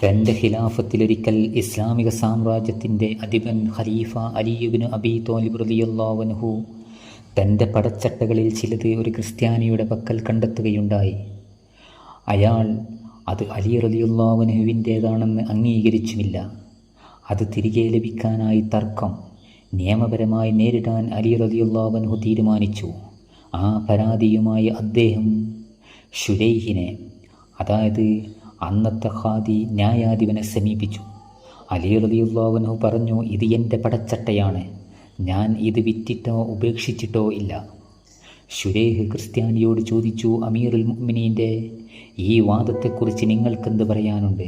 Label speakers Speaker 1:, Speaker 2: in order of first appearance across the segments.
Speaker 1: തൻ്റെ ഖിലാഫത്തിലൊരിക്കൽ ഇസ്ലാമിക സാമ്രാജ്യത്തിൻ്റെ അധിപൻ ഖലീഫ അലി ഇബ്നു അബീ ത്വാലിബ് റളിയല്ലാഹു അൻഹു തൻ്റെ പടച്ചട്ടകളിൽ ചിലത് ഒരു ക്രിസ്ത്യാനിയുടെ പക്കൽ കണ്ടെത്തുകയുണ്ടായി. അയാൾ അത് അലി റളിയല്ലാഹു അൻഹുവിൻ്റേതാണെന്ന് അംഗീകരിച്ചുമില്ല. അത് തിരികെ ലഭിക്കാനായി തർക്കം നിയമപരമായി നേരിടാൻ അലി റളിയല്ലാഹു അൻഹു തീരുമാനിച്ചു. ആ പരാതിയുമായി അദ്ദേഹം ശുരൈഹിനെ, അതായത് അന്നത്തെ ഖാദി ന്യായാധിപനെ സമീപിച്ചു. അലി റളിയല്ലാഹു അൻഹു പറഞ്ഞു, ഇത് എൻ്റെ പടച്ചട്ടയാണ്, ഞാൻ ഇത് വിറ്റിട്ടോ ഉപേക്ഷിച്ചിട്ടോ ഇല്ല. ശുരൈഹ് ക്രിസ്ത്യാനിയോട് ചോദിച്ചു, അമീറുൽ മുഅ്മിനീൻ്റെ ഈ വാദത്തെക്കുറിച്ച് നിങ്ങൾക്കെന്ത് പറയാനുണ്ട്?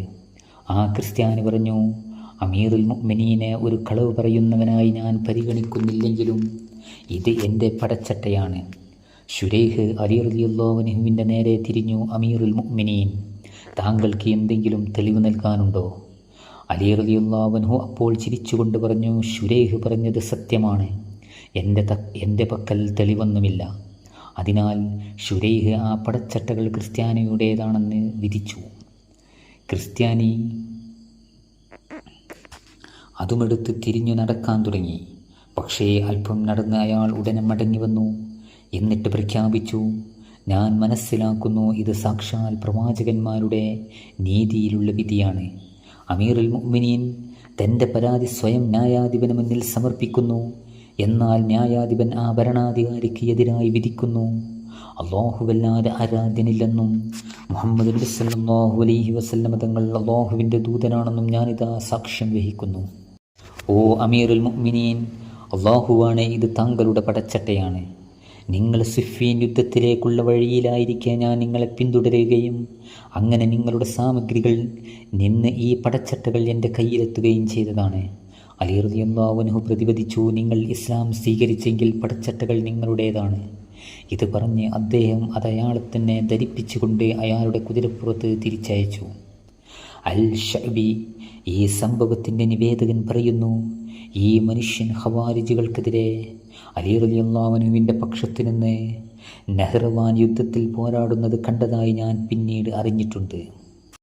Speaker 1: ആ ക്രിസ്ത്യാനി പറഞ്ഞു, അമീറുൽ മുഅ്മിനീനെ ഒരു കളവ് പറയുന്നവനായി ഞാൻ പരിഗണിക്കുന്നില്ലെങ്കിലും ഇത് എൻ്റെ പടച്ചട്ടയാണ്. ശുരൈഹ് അലി റളിയല്ലാഹു അൻഹുവിൻ്റെ നേരെ തിരിഞ്ഞു, അമീറുൽ മുഅ്മിനീൻ, താങ്കൾക്ക് എന്തെങ്കിലും തെളിവ് നൽകാനുണ്ടോ? അലി റളിയല്ലാഹു അൻഹു അപ്പോൾ ചിരിച്ചുകൊണ്ട് പറഞ്ഞു, ശുരൈഹ് പറഞ്ഞത് സത്യമാണ്, എൻ്റെ പക്കൽ തെളിവൊന്നുമില്ല. അതിനാൽ ശുരൈഹ് ആ പടച്ചട്ടകൾ ക്രിസ്ത്യാനിയുടേതാണെന്ന് വിധിച്ചു. ക്രിസ്ത്യാനി അതുമെടുത്ത് തിരിഞ്ഞു നടക്കാൻ തുടങ്ങി. പക്ഷേ അല്പം നടന്ന് അയാൾ ഉടനെ മടങ്ങി വന്നു. എന്നിട്ട് പ്രഖ്യാപിച്ചു, ഞാൻ മനസ്സിലാക്കുന്നു, ഇത് സാക്ഷാൽ പ്രവാചകന്മാരുടെ നീതിയിലുള്ള വിധിയാണ്. അമീറുൽ മുഅ്മിനീൻ തൻ്റെ പരാതി സ്വയം ന്യായാധിപന് മുന്നിൽ സമർപ്പിക്കുന്നു. എന്നാൽ ന്യായാധിപൻ ആ ഭരണാധികാരിക്ക് എതിരായി വിധിക്കുന്നു. അല്ലാഹുവല്ലാതെ ആരാധ്യനില്ലെന്നും മുഹമ്മദ് നബി സല്ലല്ലാഹു അലൈഹി വസല്ലം തങ്ങൾ അല്ലാഹുവിൻ്റെ ദൂതനാണെന്നും ഞാനിതാ സാക്ഷ്യം വഹിക്കുന്നു. ഓ അമീറുൽ മുഅ്മിനീൻ, അല്ലാഹുവാണ്, ഇത് താങ്കളുടെ പടച്ചട്ടയാണ്. നിങ്ങൾ സിഫീൻ യുദ്ധത്തിലേക്കുള്ള വഴിയിലായിരിക്കെ ഞാൻ നിങ്ങളെ പിന്തുടരുകയും അങ്ങനെ നിങ്ങളുടെ സാമഗ്രികൾ നിന്ന് ഈ പടച്ചട്ടകൾ എൻ്റെ കയ്യിലെത്തുകയും ചെയ്തതാണ്. അലി റളിയല്ലാഹു അൻഹു പ്രതിപദിച്ചു, നിങ്ങൾ ഇസ്ലാം സ്വീകരിച്ചെങ്കിൽ പടച്ചട്ടകൾ നിങ്ങളുടേതാണ്. ഇത് പറഞ്ഞ് അദ്ദേഹം അത് അയാളെ തന്നെ ധരിപ്പിച്ചുകൊണ്ട് അയാളുടെ കുതിരപ്പുറത്ത് തിരിച്ചയച്ചു. അൽ ഷഅബി ഈ സംഭവത്തിൻ്റെ നിവേദകൻ പറയുന്നു, ഈ മനുഷ്യൻ ഖവാരിജുകൾക്കെതിരെ അലി റളിയല്ലാഹു അൻഹുവിൻ്റെ പക്ഷത്തു നിന്ന് നഹ്റവാൻ യുദ്ധത്തിൽ പോരാടുന്നത് കണ്ടതായി ഞാൻ പിന്നീട് അറിഞ്ഞിട്ടുണ്ട്.